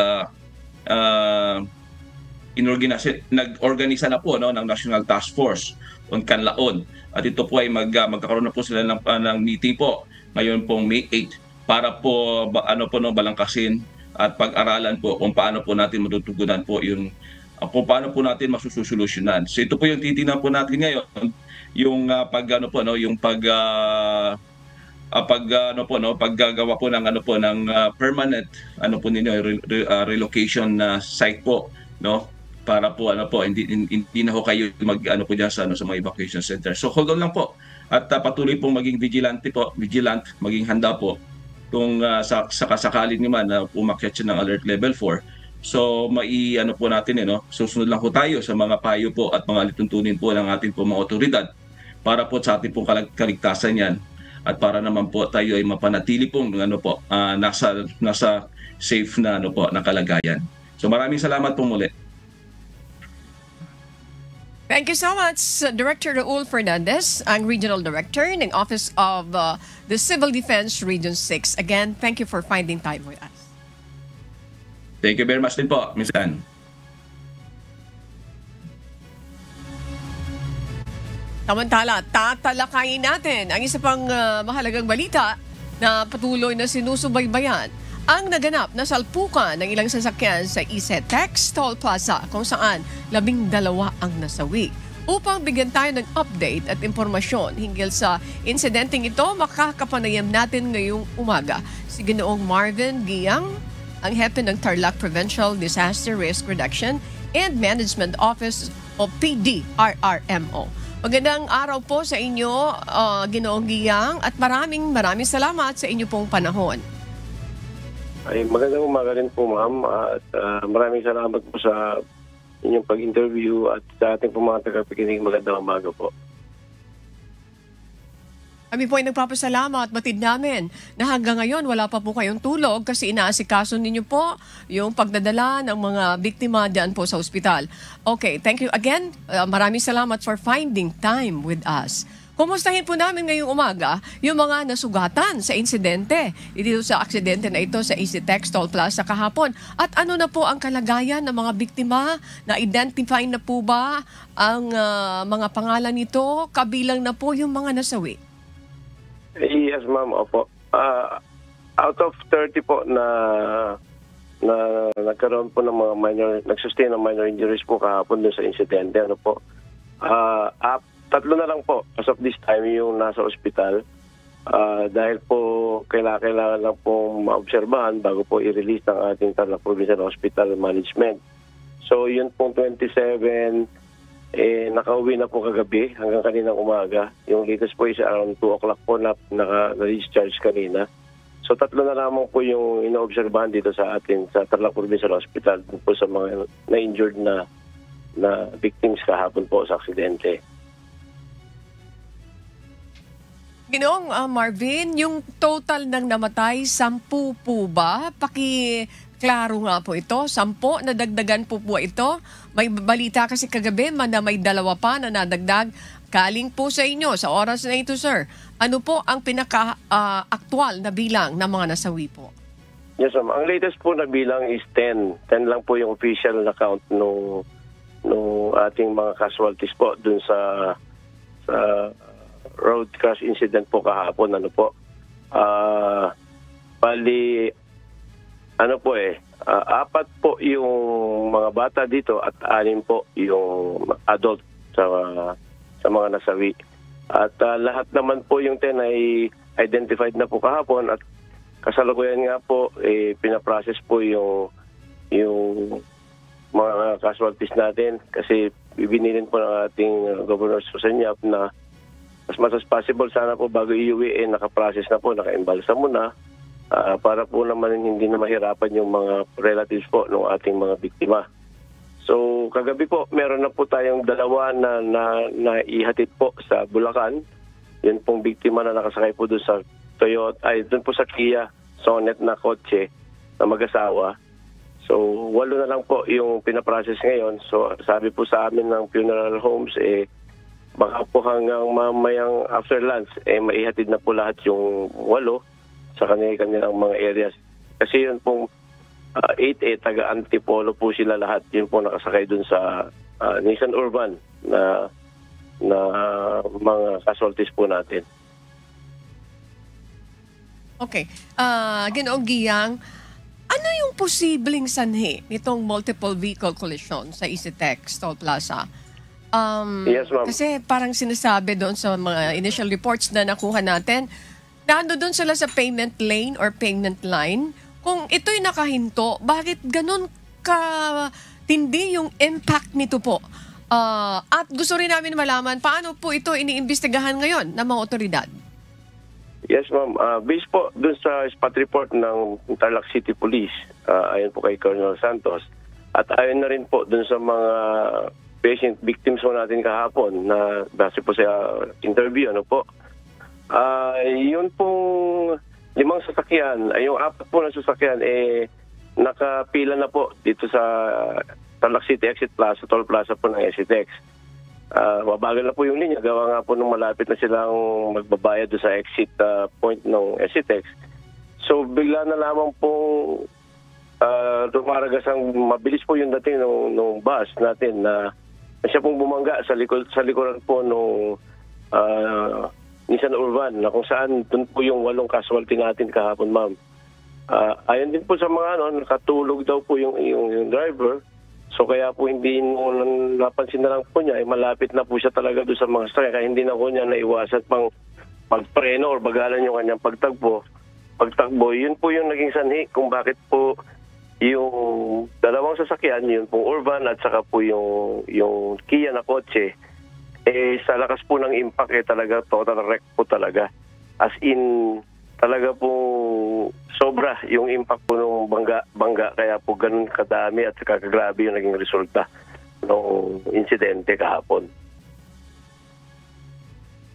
nag-organisa na po ng National Task Force on Kanlaon. At ito po ay magkakaroon na po sila ng meeting po ngayon pong May 8 para po balangkasin at pag-aralan po kung paano po natin matutugunan po yung kung paano po natin masusolusyonan. So ito po yung titingnan po natin ngayon, yung paggagawa po ng permanent relocation na site po, no, para po hindi na ho kayo po diyan sa mga evacuation center. So hold on lang po at patuloy pong maging vigilant, maging handa po kung sakaling naman na umakyat siya ng alert level 4. So po natin susunod lang po tayo sa mga payo po at mga lituntunin po ng ating po mga otoridad para po sa ating pong kaligtasan yan. At para naman po tayo ay mapanatili pong nasa safe na na kalagayan. So maraming salamat po muli. Thank you so much, Director Raul Fernandez, ang Regional Director ng Office of the Civil Defense Region 6. Again, thank you for finding time with us. Thank you very much din po, Ms. Ann. Samantala, tatalakayin natin ang isa pang mahalagang balita na patuloy na sinusubaybayan ang naganap na salpukan ng ilang sasakyan sa ECETEX Toll Plaza kung saan 12 ang nasawi. Upang bigyan tayo ng update at impormasyon hinggil sa insidenteng ito, makakapanayam natin ngayong umaga si Ginoong Marvin Giang, ang hepe ng Tarlac Provincial Disaster Risk Reduction and Management Office o PDRRMO. Magandang araw po sa inyo, Ginoong Giang, at maraming salamat sa inyo pong panahon. Ay, magandang umaga rin po, ma'am, at maraming salamat po sa inyong pag-interview at sa ating po mga tagapakinig. Magandang umaga po. Kami po ay nagpapasalamat, batid namin na hanggang ngayon wala pa po kayong tulog kasi inaasikaso ninyo po yung pagdadala ng mga biktima diyan po sa ospital. Okay, thank you again. Maraming salamat for finding time with us. Kumustahin po namin ngayong umaga yung mga nasugatan sa insidente dito sa aksidente na ito sa ECETEX Toll Plaza kahapon. At ano na po ang kalagayan ng mga biktima? Na-identify na po ba ang mga pangalan nito? Kabilang na po yung mga nasawi? Yes, ma'am. Opo. Out of 30 po na nagkaroon po ng mga nagsustain ng minor injuries po kahapon dun sa insidente, po? 3 na lang po as of this time yung nasa ospital dahil po kailangan lang pong maobserbahan bago po i-release ng ating Tarlac Provincial Hospital Management. So yun pong 27 nakauwi na po kagabi hanggang kaninang umaga. Yung latest po is around 2 o'clock po na na-discharge kanina. So 3 na lamang po yung inoobserbahan dito sa atin sa Tarlac Provincial Hospital po sa mga na-injured na victims kahapon po sa aksidente. Ginoong Marvin, yung total ng namatay, 10 po ba? Pakiklaro nga po ito. 10 na dagdagan po ito. May balita kasi kagabi na may 2 pa na nadagdag. Kaling po sa inyo sa oras na ito, sir. Ano po ang pinaka-aktual na bilang ng mga nasawi po? Yes, ma'am. Ang latest po na bilang is 10. 10 lang po yung official na count nung ating mga casualties po dun sa road crash incident po kahapon. Bali, 4 po yung mga bata dito at 6 po yung adult sa mga nasawi. At lahat naman po yung 10 ay identified na po kahapon at kasalukuyan nga po pinaprocess po yung mga casualties natin kasi ibinilin po ng ating Governor Susan Yap na as much as possible, sana po bago iuwi, nakaprocess na po, naka-embalsa muna para po naman hindi na mahirapan yung mga relatives po ng ating mga biktima. So, kagabi po, meron na po tayong 2 na ihatid po sa Bulacan. Yun pong biktima na nakasakay po doon sa doon po sa Kia Sonet na kotse na mag-asawa. So, 8 na lang po yung pinaprocess ngayon. So, sabi po sa amin ng funeral homes, baka po hanggang mamayang after lunch, maihatid na po lahat yung 8 sa kanilang mga areas. Kasi yun pong 8 taga-Antipolo po sila lahat. Yun po nakasakay dun sa Nissan Urban na mga casualties po natin. Okay. Ginoong Giyang, ano Ano yung posibleng sanhi nitong multiple vehicle collision sa EasyTex Toll Plaza? Yes, ma'am. Kasi parang sinasabi doon sa mga initial reports na nakuha natin, nando doon sila sa payment lane or payment line. Kung ito'y nakahinto, bakit ganun tindi yung impact nito po? At gusto rin namin malaman, paano po ito iniimbestigahan ngayon ng mga otoridad? Yes, ma'am. Based po dun sa spot report ng Tarlac City Police, ayon po kay Colonel Santos, at ayon na rin po dun sa mga patient victims po natin kahapon na base po sa interview, ano po, yun pong 5 sasakyan, yung 4 po na sasakyan, nakapila na po dito sa Tarlac City Exit Plaza, Toll Plaza po ng EasyTex. Mabagal na po yung linya, gawa nga po nung malapit na silang magbabayad sa exit point ng EasyTex. So bigla na lamang pong dumaragas ang mabilis po yung dating ng bus natin na siya pong bumangga sa likuran po nung Nissan Urban, na kung saan dun po yung 8 casualty natin kahapon, ma'am. Ayon din po sa mga nakatulog daw po yung driver. So kaya po hindi napansin na lang po niya, malapit na po siya talaga doon sa mga sasakyan. Kaya hindi na po niya naiwasan pang pagpreno or bagalan yung kanyang pagtakbo. Yun po yung naging sanhi kung bakit po yung 2 sasakyan, yun pong Urban at saka po yung Kia na kotse, sa lakas po ng impact talaga total wreck po talaga. As in, talaga po sobra yung impact po ng bangga kaya po ganun kadami at kakagrabe yung naging resulta ng insidente kahapon.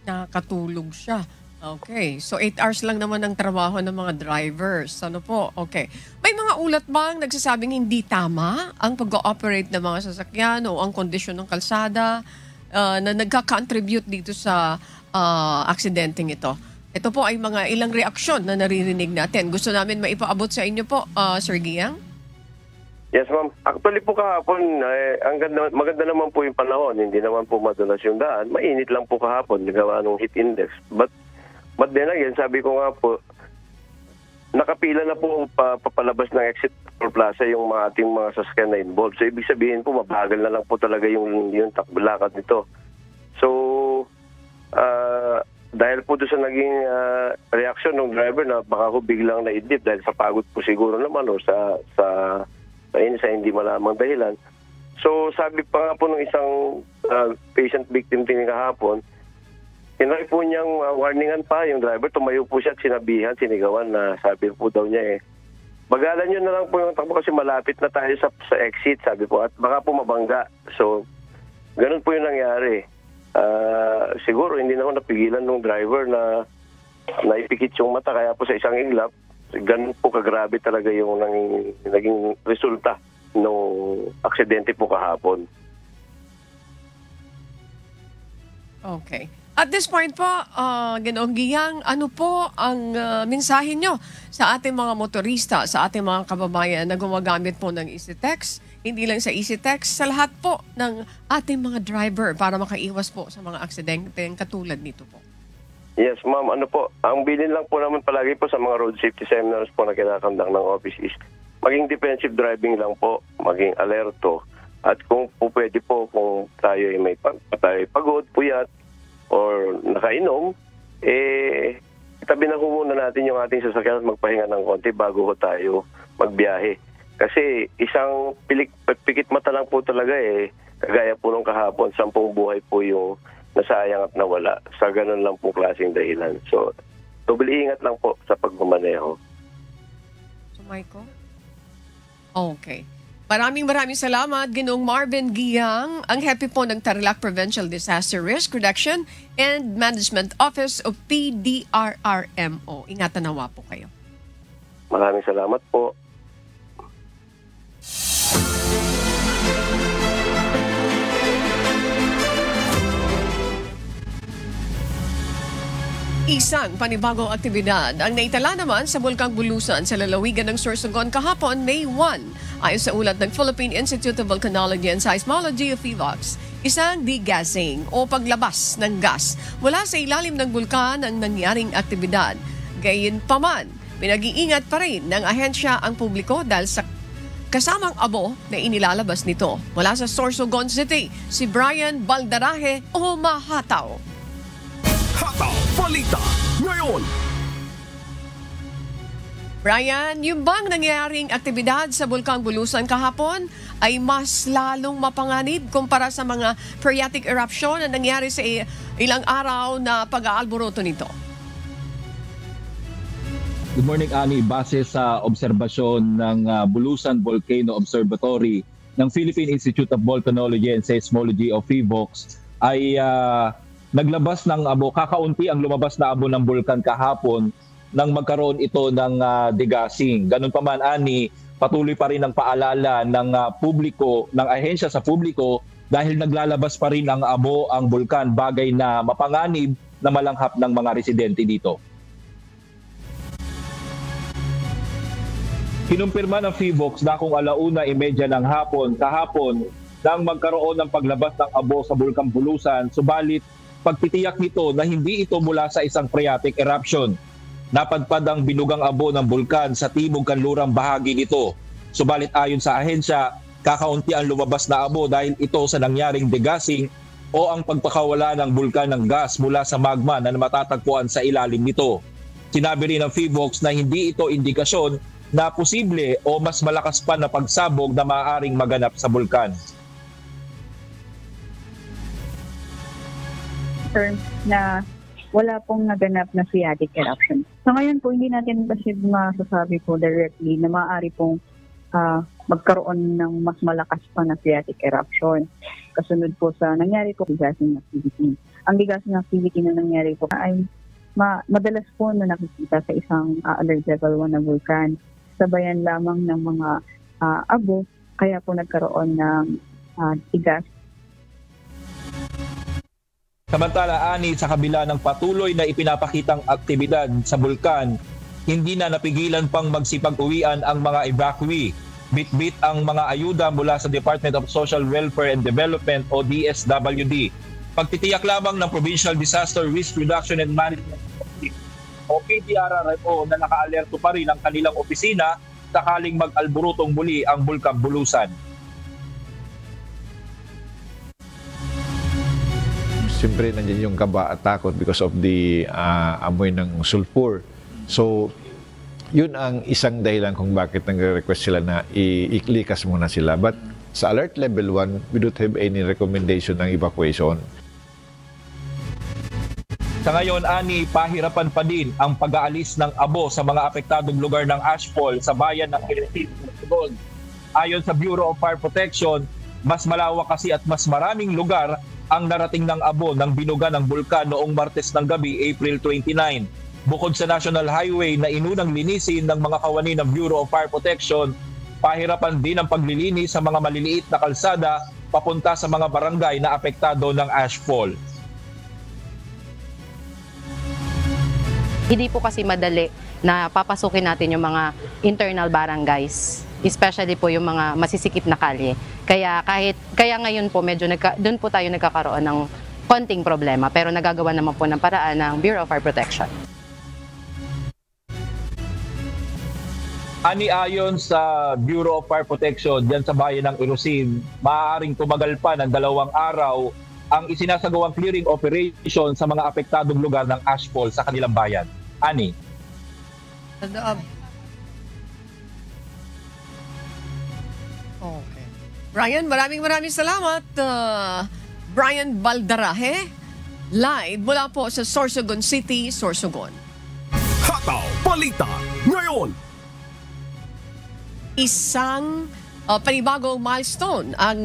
Nakatulog siya. Okay. So 8 hours lang naman ang trabaho ng mga drivers. Ano po? Okay. May mga ulat bang nagsasabing hindi tama ang pag-ooperate ng mga sasakyan o ang kondisyon ng kalsada na nagka-contribute dito sa aksidenteng ito? Ito po ay mga ilang reaksyon na naririnig natin. Gusto namin maipaabot sa inyo po, Sir Giyang? Yes, ma'am. Actually po kahapon, maganda naman po yung panahon. Hindi naman po madalas yung daan. Mainit lang po kahapon, gawa ng heat index. But then again, sabi ko nga po, nakapila na po papalabas ng exit Toll Plaza yung mga ating mga sasakyan na involved. So ibig sabihin po, mabagal na lang po talaga yung takbilakad nito. So, dahil po doon sa naging reaksyon ng driver na baka ko biglang naidlip dahil sa pagod po siguro naman o sa hindi malamang dahilan. So sabi pa nga po ng isang patient victim din kahapon, tinry po niyang warningan pa yung driver, tumayo po siya at sinabihan, sinigawan na sabi po daw niya bagalan nyo na lang po yung takbo kasi malapit na tayo sa exit, sabi po, at baka po mabangga. So ganun po yung nangyari. Siguro hindi na ako napigilan ng driver na naipikit yung mata, kaya po sa isang iglap, ganun po kagrabe talaga yung naging resulta ng aksidente po kahapon. Okay. At this point po, Ginoong Giyang, ano po ang mensahe nyo sa ating mga motorista, sa ating mga kababayan na gumagamit po ng EasyTex? Hindi lang sa EasyTex, sa lahat po ng ating mga driver para makaiwas po sa mga aksidente katulad nito po. Yes, ma'am. Ano po, ang bilin lang po naman palagi po sa mga road safety seminars po na kinakandang ng office is maging defensive driving lang po, maging alerto. At kung po pwede po, kung tayo ay may pagod, puyat, or nakainom, itabi na muna natin yung ating sasakyan at magpahinga ng konti bago tayo magbiyahe. Kasi isang pikit mata lang po talaga kagaya po nung kahapon, 10 buhay po yung nasayang at nawala sa ganun lang po klaseng dahilan. So, doble ingat lang po sa pagmamaneho. So, Michael? Okay. Maraming salamat, Ginoong Marvin Giyang, ang hepe po ng Tarlac Provincial Disaster Risk Reduction and Management Office of PDRRMO. Ingatan nawa po kayo. Maraming salamat po. Isang panibagong aktibidad ang naitala naman sa Bulkang Bulusan sa lalawigan ng Sorsogon kahapon, May 1. Ayon sa ulat ng Philippine Institute of Volcanology and Seismology o PHIVOLCS, isang degassing o paglabas ng gas mula sa ilalim ng bulkan ang nangyaring aktibidad. Gayunpaman, pinag-iingat pa rin ng ahensya ang publiko dahil sa kasamang abo na inilalabas nito. Mula sa Sorsogon City, si Brian Baldarahe, humahataw. Hataw Balita ngayon. Brian, yung bang nangyaring aktibidad sa Bulkang Bulusan kahapon ay mas lalong mapanganib kumpara sa mga phreatic eruption na nangyari sa ilang araw na pag-aalboroto nito? Good morning, Ani. Base sa obserbasyon ng Bulusan Volcano Observatory ng Philippine Institute of Volcanology and Seismology o PHIVOLCS ay naglabas ng abo, kakaunti ang lumabas na abo ng bulkan kahapon nang magkaroon ito ng degassing. Ganun pa man, Ani, patuloy pa rin ang paalala ng publiko, ng ahensya sa publiko dahil naglalabas pa rin ang abo ang bulkan, bagay na mapanganib na malanghap ng mga residente dito. Kinumpirma ng PHIVOLCS na kung 1:30 ng hapon kahapon nang magkaroon ng paglabas ng abo sa Bulkang Bulusan, subalit pagtitiyak nito na hindi ito mula sa isang phreatic eruption. Napadpad ang binugang abo ng bulkan sa timog kanlurang bahagi nito. Subalit ayon sa ahensya, kakaunti ang lumabas na abo dahil ito sa nangyaring degassing o ang pagpakawala ng bulkan ng gas mula sa magma na matatagpuan sa ilalim nito. Sinabi rin ng PHIVOLCS na hindi ito indikasyon na posible o mas malakas pa na pagsabog na maaaring maganap sa bulkan. Term na wala pong naganap na phreatic eruption. So ngayon po, hindi natin kasi masasabi po directly na maaari pong magkaroon ng mas malakas pa na phreatic eruption. Kasunod po sa nangyari po degassing activity. Ang degassing activity na nangyari po ay madalas po na nakikita sa isang alert level 1 na vulkan. Sabayan lamang ng mga abo, kaya po nagkaroon ng tigas. Samantala, Ani, sa kabila ng patuloy na ipinapakitang aktibidad sa bulkan, hindi na napigilan pang magsipag-uwian ang mga evacuee. Bit-bit ang mga ayuda mula sa Department of Social Welfare and Development o DSWD. Pagtitiyak lamang ng Provincial Disaster Risk Reduction and Management o PDRRMO na naka-alerto pa rin ang kanilang opisina sakaling mag-alborotong muli ang Bulkang Bulusan. Siyempre, nandiyan yung kaba at takot because of the amoy ng sulfur. So, yun ang isang dahilan kung bakit nagre-request sila na i-likas muna sila. But sa alert level 1, we don't have any recommendation ng evacuation. Sa ngayon, Ani, pahirapan pa din ang pag-aalis ng abo sa mga apektadong lugar ng ashfall sa bayan ng Quezon. Ayon sa Bureau of Fire Protection, mas malawak kasi at mas maraming lugar ang narating ng abo ng binuga ng bulkan noong Martes ng gabi, April 29. Bukod sa National Highway na inunang linisin ng mga kawani ng Bureau of Fire Protection, pahirapan din ang paglilinis sa mga maliliit na kalsada papunta sa mga barangay na apektado ng ashfall. Hindi po kasi madali na papasukin natin yung mga internal barangays, especially po yung mga masisikip na kalye. Kaya ngayon po medyo doon po tayo nagkakaroon ng konting problema, pero nagagawa naman po ng paraan ng Bureau of Fire Protection. Ani, ayon sa Bureau of Fire Protection diyan sa bayan ng Irosin, maaaring tumagal pa ng 2 araw ang isinasagawang clearing operation sa mga apektadong lugar ng ashfall sa kanilang bayan. Ani. Okay. Brian, maraming salamat. Brian Baldarahe, live mula po sa Sorsogon City, Sorsogon. Hataw Balita ngayon. Isang panibagong milestone ang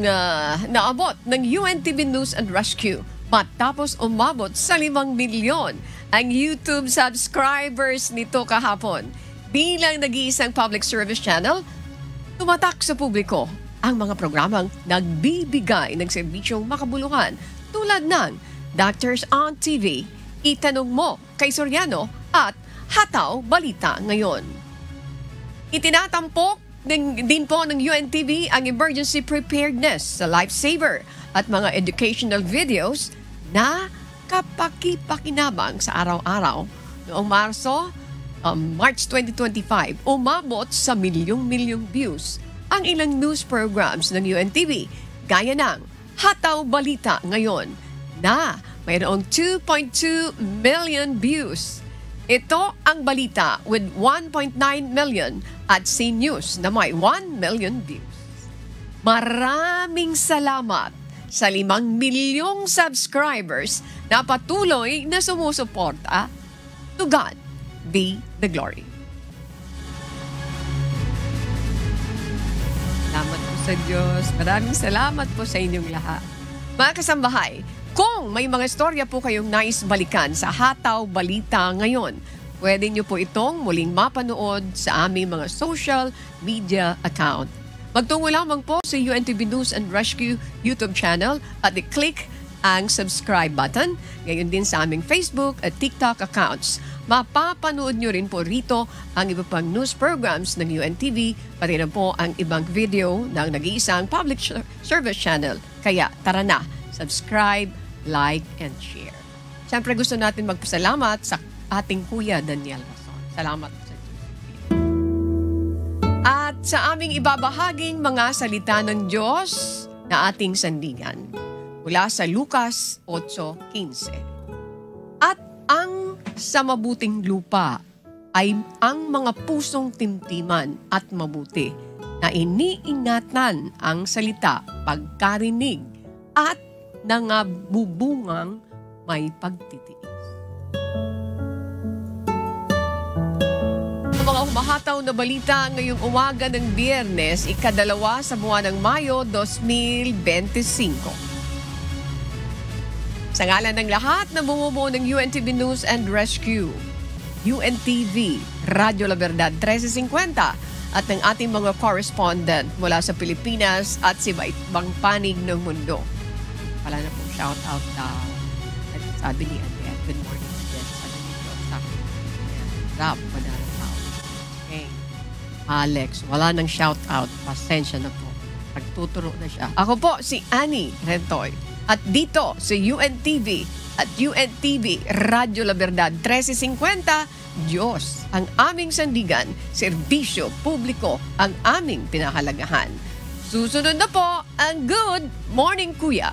naabot ng UNTV News and Rescue matapos umabot sa 5 milyon ang YouTube subscribers nito kahapon. Bilang nag-iisang public service channel, tumatak sa publiko ang mga programang nagbibigay ng serbisyong makabuluhan tulad ng Doctors on TV, Itanong Mo kay Soriano at Hataw Balita Ngayon. Itinatampok din po ng UNTV ang emergency preparedness sa Lifesaver at mga educational videos na kapaki-pakinabang sa araw-araw. Noong Marso, March 2025, umabot sa milyong-milyong views ang ilang news programs ng UNTV, gaya ng Hataw Balita ngayon na mayroong 2.2 million views. Ito ang balita with 1.9 million at CNews na may 1 million views. Maraming salamat sa 5 milyong subscribers na patuloy na sumusuporta. To God be the glory. Salamat po sa Diyos. Maraming salamat po sa inyong lahat. Mga kasambahay, kung may mga istorya po kayong nais balikan sa Hataw Balita ngayon, pwede nyo po itong muling mapanood sa aming mga social media account. Magtungo lamang po sa UNTV News and Rescue YouTube channel at i-click ang subscribe button. Ngayon din sa aming Facebook at TikTok accounts. Mapapanood nyo rin po rito ang iba pang news programs ng UNTV, pati na po ang ibang video ng nag-iisang public service channel. Kaya tara na, subscribe, like, and share. Siyempre gusto natin magpasalamat sa ating Kuya Daniel Rason. Salamat sa Diyos. At sa aming ibabahaging mga salita ng Diyos na ating sandigan mula sa Lucas 8:15. At ang sa mabuting lupa ay ang mga pusong timtiman at mabuti na iniingatan ang salita pagkarinig at nangabubungang may pagtitiis. Sa mga humahataw na balita ngayong umaga ng Biyernes, 2 sa buwan ng Mayo 2025. Sa ngalan ng lahat na bumubuo ng UNTV News and Rescue, UNTV, Radyo La Verdad 1350 at ng ating mga correspondent mula sa Pilipinas at sa ibang panig ng mundo. Wala na pong shout out daw. At sabi ni Andrea, good morning again. Sabi ni Joseph, Rap, madara tao. Okay. Alex, wala nang shout out. Pasensya na po. Nagtuturo na siya. Ako po si Annie Rentoy. At dito sa UNTV at UNTV Radyo La Verdad 1350, Diyos ang aming sandigan, serbisyo publiko ang aming pinahalagahan. Susunod na po ang Good Morning Kuya.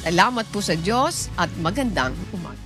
Salamat po sa Diyos at magandang umaga.